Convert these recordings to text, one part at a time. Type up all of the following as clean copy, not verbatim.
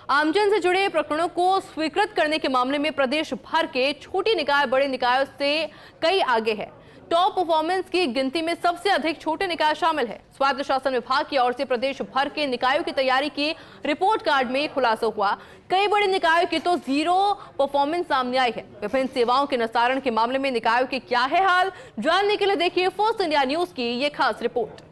आमजन से जुड़े प्रकरणों को स्वीकृत करने के मामले में प्रदेश भर के छोटी निकाय बड़े निकायों से कई आगे है। टॉप परफॉर्मेंस की गिनती में सबसे अधिक छोटे निकाय शामिल है। स्वायत्त शासन विभाग की ओर से प्रदेश भर के निकायों की तैयारी की रिपोर्ट कार्ड में खुलासा हुआ। कई बड़े निकायों की तो जीरो परफॉर्मेंस सामने आई है। विभिन्न सेवाओं के निस्तारण के मामले में निकायों के क्या है हाल, जानने के लिए देखिए फर्स्ट इंडिया न्यूज की ये खास रिपोर्ट।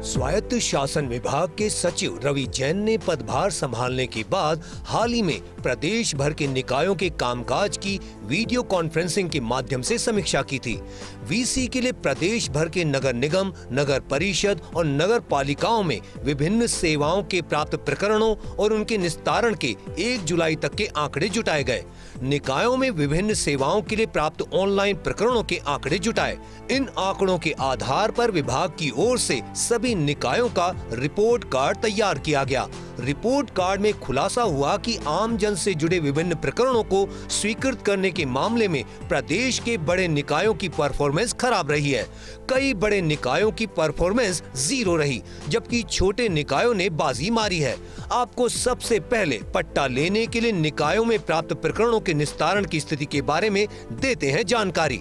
स्वायत्त शासन विभाग के सचिव रवि जैन ने पदभार संभालने के बाद हाल ही में प्रदेश भर के निकायों के कामकाज की वीडियो कॉन्फ्रेंसिंग के माध्यम से समीक्षा की थी। वीसी के लिए प्रदेश भर के नगर निगम, नगर परिषद और नगर पालिकाओं में विभिन्न सेवाओं के प्राप्त प्रकरणों और उनके निस्तारण के 1 जुलाई तक के आंकड़े जुटाए गए। निकायों में विभिन्न सेवाओं के लिए प्राप्त ऑनलाइन प्रकरणों के आंकड़े जुटाए। इन आंकड़ों के आधार पर विभाग की ओर से सभी निकायों का रिपोर्ट कार्ड तैयार किया गया। रिपोर्ट कार्ड में खुलासा हुआ कि आम जन से जुड़े विभिन्न प्रकरणों को स्वीकृत करने के मामले में प्रदेश के बड़े निकायों की परफॉर्मेंस खराब रही है। कई बड़े निकायों की परफॉर्मेंस जीरो रही, जबकि छोटे निकायों ने बाजी मारी है। आपको सबसे पहले पट्टा लेने के लिए निकायों में प्राप्त प्रकरणों के निस्तारण की स्थिति के बारे में देते हैं जानकारी।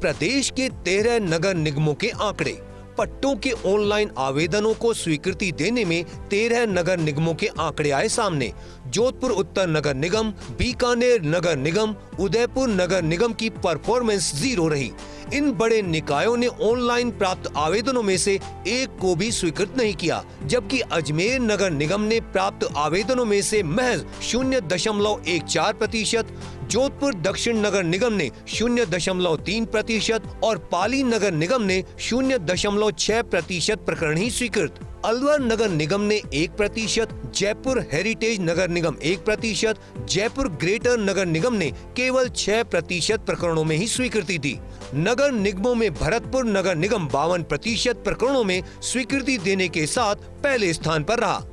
प्रदेश के 13 नगर निगमों के आंकड़े। पट्टों के ऑनलाइन आवेदनों को स्वीकृति देने में 13 नगर निगमों के आंकड़े आए सामने। जोधपुर उत्तर नगर निगम, बीकानेर नगर निगम, उदयपुर नगर निगम की परफॉर्मेंस जीरो रही। इन बड़े निकायों ने ऑनलाइन प्राप्त आवेदनों में से एक को भी स्वीकृत नहीं किया, जबकि अजमेर नगर निगम ने प्राप्त आवेदनों में से महज 0.14%, जोधपुर दक्षिण नगर निगम ने 0.3% और पाली नगर निगम ने 0.6% प्रकरण ही स्वीकृत। अलवर नगर निगम ने 1%, जयपुर हेरिटेज नगर निगम 1%, जयपुर ग्रेटर नगर निगम ने केवल 6% प्रकरणों में ही स्वीकृति दी। नगर निगमों में भरतपुर नगर निगम 52% प्रकरणों में स्वीकृति देने के साथ पहले स्थान पर रहा।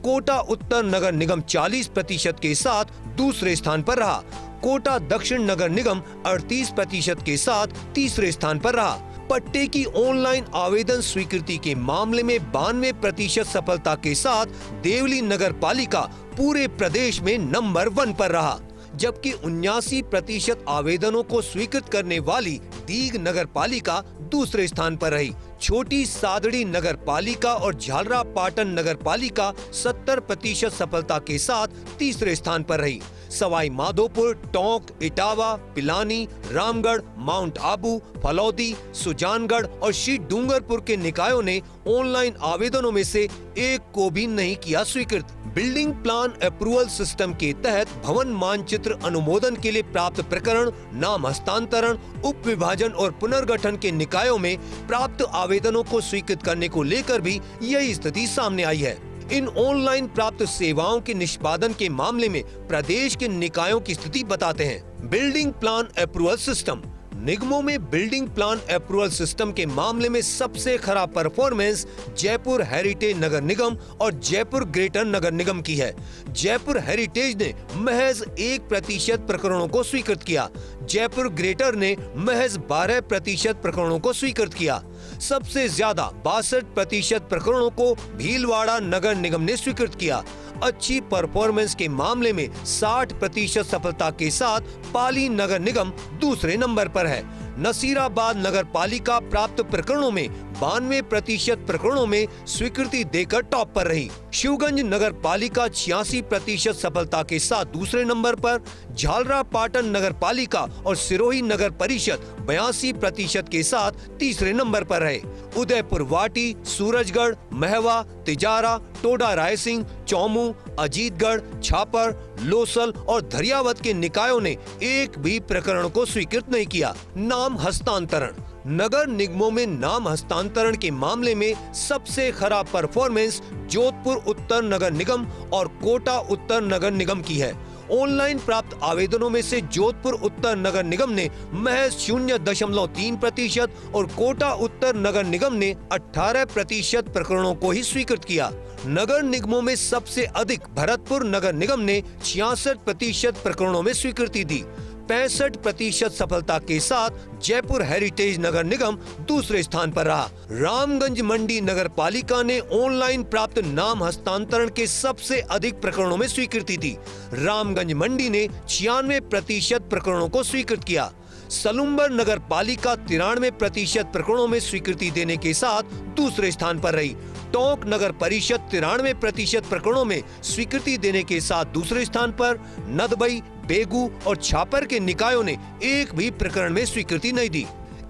कोटा उत्तर नगर निगम 40% के साथ दूसरे स्थान पर रहा। कोटा दक्षिण नगर निगम 38% के साथ तीसरे स्थान पर रहा। पट्टे की ऑनलाइन आवेदन स्वीकृति के मामले में 92% सफलता के साथ देवली नगर पालिका पूरे प्रदेश में नंबर 1 पर रहा, जबकि 79% आवेदनों को स्वीकृत करने वाली दीघ नगर पालिका दूसरे स्थान पर रही। छोटी सादड़ी नगर पालिका और झालरा पाटन नगर पालिका 70% सफलता के साथ तीसरे स्थान पर रही। सवाई माधोपुर, टोंक, इटावा, पिलानी, रामगढ़, माउंट आबू, फलौदी, सुजानगढ़ और श्री डूंगरपुर के निकायों ने ऑनलाइन आवेदनों में से एक को भी नहीं किया स्वीकृत। बिल्डिंग प्लान अप्रूवल सिस्टम के तहत भवन मानचित्र अनुमोदन के लिए प्राप्त प्रकरण, नाम हस्तांतरण, उप विभाजन और पुनर्गठन के निकायों में प्राप्त आवेदनों को स्वीकृत करने को लेकर भी यही स्थिति सामने आई है। इन ऑनलाइन प्राप्त सेवाओं के निष्पादन के मामले में प्रदेश के निकायों की स्थिति बताते हैं। Building plan approval system. निगमों में बिल्डिंग प्लान अप्रूवल सिस्टम के मामले में सबसे खराब परफॉर्मेंस जयपुर हेरिटेज नगर निगम और जयपुर ग्रेटर नगर निगम की है। जयपुर हेरिटेज ने महज 1% प्रकरणों को स्वीकृत किया, जयपुर ग्रेटर ने महज 12% प्रकरणों को स्वीकृत किया। सबसे ज्यादा 62% प्रकरणों को भीलवाड़ा नगर निगम ने स्वीकृत किया। अच्छी परफॉर्मेंस के मामले में 60% सफलता के साथ पाली नगर निगम दूसरे नंबर पर है। नसीराबाद नगर पालिका प्राप्त प्रकरणों में 92% प्रकरणों में स्वीकृति देकर टॉप पर रही। शिवगंज नगर पालिका 86% सफलता के साथ दूसरे नंबर पर। झालरा पाटन नगर पालिका और सिरोही नगर परिषद 82% के साथ तीसरे नंबर पर रहे। उदयपुर वाटी, सूरजगढ़, महवा, तिजारा, टोडा रायसिंह, चौमू, अजीतगढ़, छापर, लोसल और धरियावत के निकायों ने एक भी प्रकरण को स्वीकृत नहीं किया। नाम हस्तांतरण। नगर निगमों में नाम हस्तांतरण के मामले में सबसे खराब परफॉर्मेंस जोधपुर उत्तर नगर निगम और कोटा उत्तर नगर निगम की है। ऑनलाइन प्राप्त आवेदनों में से जोधपुर उत्तर नगर निगम ने महज 0.3% और कोटा उत्तर नगर निगम ने 18% प्रकरणों को ही स्वीकृत किया। नगर निगमों में सबसे अधिक भरतपुर नगर निगम ने 66% प्रकरणों में स्वीकृति दी। 65% सफलता के साथ जयपुर हेरिटेज नगर निगम दूसरे स्थान पर रहा। रामगंज मंडी नगर पालिका ने ऑनलाइन प्राप्त नाम हस्तांतरण के सबसे अधिक प्रकरणों में स्वीकृति दी। रामगंज मंडी ने 96% प्रकरणों को स्वीकृत किया। सलूम्बर नगर पालिका 93% प्रकरणों में स्वीकृति देने के साथ दूसरे स्थान पर रही। टोंक नगर परिषद 93% प्रकरणों में स्वीकृति देने के साथ दूसरे स्थान पर। नदबई, बेगू और छापर के निकायों ने एक भी प्रकरण में स्वीकृति नहीं दी।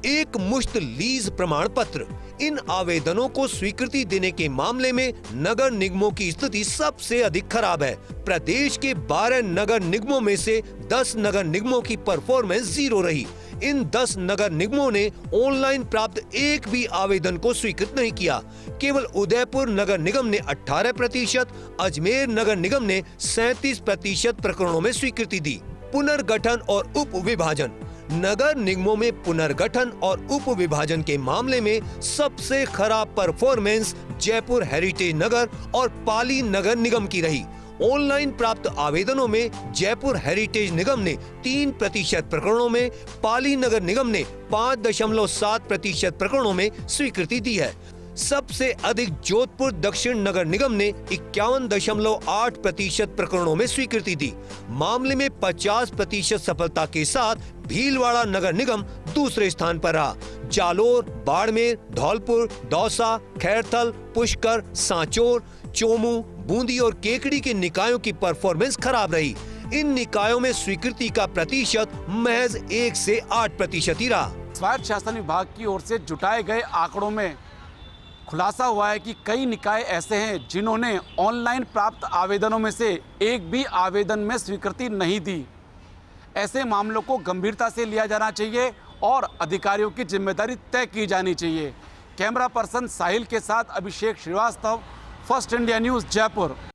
एक मुश्त लीज प्रमाण पत्र, इन आवेदनों को स्वीकृति देने के मामले में नगर निगमों की स्थिति सबसे अधिक खराब है। प्रदेश के 12 नगर निगमों में से 10 नगर निगमों की परफॉर्मेंस 0 रही। इन 10 नगर निगमों ने ऑनलाइन प्राप्त एक भी आवेदन को स्वीकृत नहीं किया। केवल उदयपुर नगर निगम ने 18%, अजमेर नगर निगम ने 37% प्रकरणों में स्वीकृति दी। पुनर्गठन और उप विभाजन, नगर निगमों में पुनर्गठन और उप विभाजन के मामले में सबसे खराब परफॉर्मेंस जयपुर हेरिटेज नगर और पाली नगर निगम की रही। ऑनलाइन प्राप्त आवेदनों में जयपुर हेरिटेज निगम ने 3% प्रकरणों में, पाली नगर निगम ने 5.7% प्रकरणों में स्वीकृति दी है। सबसे अधिक जोधपुर दक्षिण नगर निगम ने 51.8% प्रकरणों में स्वीकृति दी। मामले में 50% सफलता के साथ भीलवाड़ा नगर निगम दूसरे स्थान पर रहा। जालोर, बाड़मेर, धौलपुर, दौसा, खैरथल, पुष्कर, सांचौर, चोमू, बूंदी और केकड़ी के निकायों की परफॉर्मेंस खराब रही। इन निकायों में स्वीकृति का प्रतिशत महज 1 से 8% ही रहा। स्वायत्त शासन विभाग की ओर से जुटाए गए आंकड़ों में खुलासा हुआ है कि कई निकाय ऐसे हैं जिन्होंने ऑनलाइन प्राप्त आवेदनों में से एक भी आवेदन में स्वीकृति नहीं दी। ऐसे मामलों को गंभीरता से लिया जाना चाहिए और अधिकारियों की जिम्मेदारी तय की जानी चाहिए। कैमरा पर्सन साहिल के साथ Abhishek Srivastava, first India news, Jaipur.